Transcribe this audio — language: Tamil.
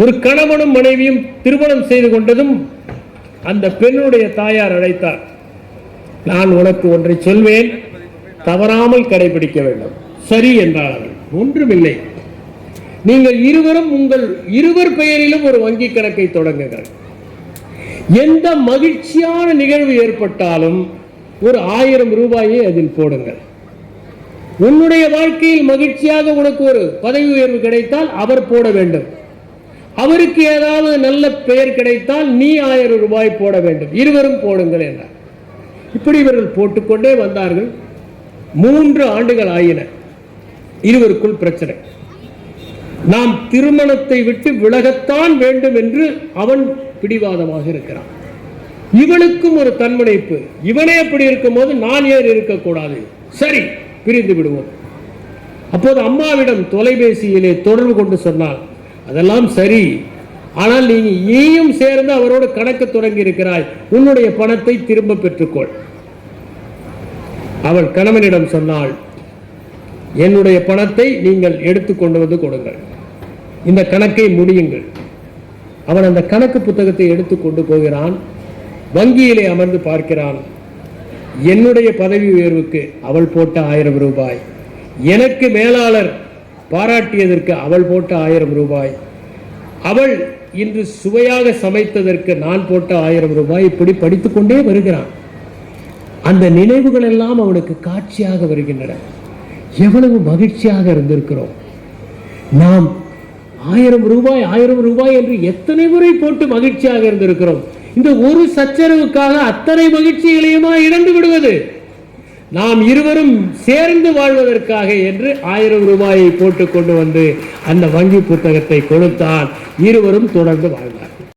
ஒரு கணவனும் மனைவியும் திருமணம் செய்து கொண்டதும் அந்த பெண்ணுடைய தாயார் அழைத்தார். நான் உனக்கு ஒன்றை சொல்வேன், தவறாமல் கடைபிடிக்க வேண்டும். சரி என்றார்கள். ஒன்றுமில்லை, நீங்கள் இருவரும் உங்கள் இருவர் பெயரிலும் ஒரு வங்கி கணக்கை தொடங்குங்கள். எந்த மகிழ்ச்சியான நிகழ்வு ஏற்பட்டாலும் ஒரு 1000 ரூபாயை அதில் போடுங்கள். உன்னுடைய வாழ்க்கையில் மகிழ்ச்சியாக உனக்கு ஒரு பதவி உயர்வு கிடைத்தால் அவர் போட வேண்டும். அவருக்கு ஏதாவது நல்ல பெயர் கிடைத்தால் நீ 1000 ரூபாய் போட வேண்டும். இருவரும் போடுங்கள் என்றார். இப்படி இவர்கள் போட்டுக்கொண்டே வந்தார்கள். 3 ஆண்டுகள் ஆயின. இருவருக்குள் பிரச்சனை. நாம் திருமணத்தை விட்டு விலகத்தான் வேண்டும் என்று அவன் பிடிவாதமாக இருக்கிறான். இவனுக்கும் ஒரு தன்முனைப்பு. இவனே அப்படி இருக்கும்போது நான் ஏன் இருக்கக்கூடாது? சரி, பிரிந்து விடுவோம். அப்போது அம்மாவிடம் தொலைபேசியிலே தொடர்பு கொண்டு சொன்னாள், அதெல்லாம் சரி, ஆனால் நீயும் சேர்ந்து அவரோடு கணக்கு தொடங்கி இருக்கிறாய், உன்னுடைய பணத்தை திரும்ப பெற்றுக்கொள். அவள் கணவனிடம் சொன்னாள், என்னுடைய பணத்தை நீங்கள் எடுத்துக்கொண்டு வந்து கொடுங்கள், இந்த கணக்கை முடியுங்கள். அவன் அந்த கணக்கு புத்தகத்தை எடுத்துக்கொண்டு போகிறான். வங்கியிலே அமர்ந்து பார்க்கிறான். என்னுடைய பதவி உயர்வுக்கு அவள் போட்ட 1000 ரூபாய், எனக்கு மேலாளர் பாராட்டியதற்கு அவள் போட்ட 1000 ரூபாய், அவள் இன்று சுவையாக சமைத்ததற்கு நான் போட்ட 1000 ரூபாய், இப்படி படித்துக்கொண்டே வருகிறான். அந்த நினைவுகள் எல்லாம் அவனுக்கு காட்சியாக வருகின்றன. எவ்வளவு மகிழ்ச்சியாக இருந்திருக்கிறோம் நாம். 1000 ரூபாய் 1000 ரூபாய் என்று எத்தனை முறை போட்டு மகிழ்ச்சியாக இருந்திருக்கிறோம். இந்த ஒரு சச்சரவுக்காக அத்தனை மகிழ்ச்சிகளையுமா இழந்து விடுவது? நாம் இருவரும் சேர்ந்து வாழ்வதற்காக என்று 1000 ரூபாயை போட்டு கொண்டு வந்து அந்த வங்கி புத்தகத்தை கொடுத்தால் இருவரும் தொடர்ந்து வாழ்ந்தார்.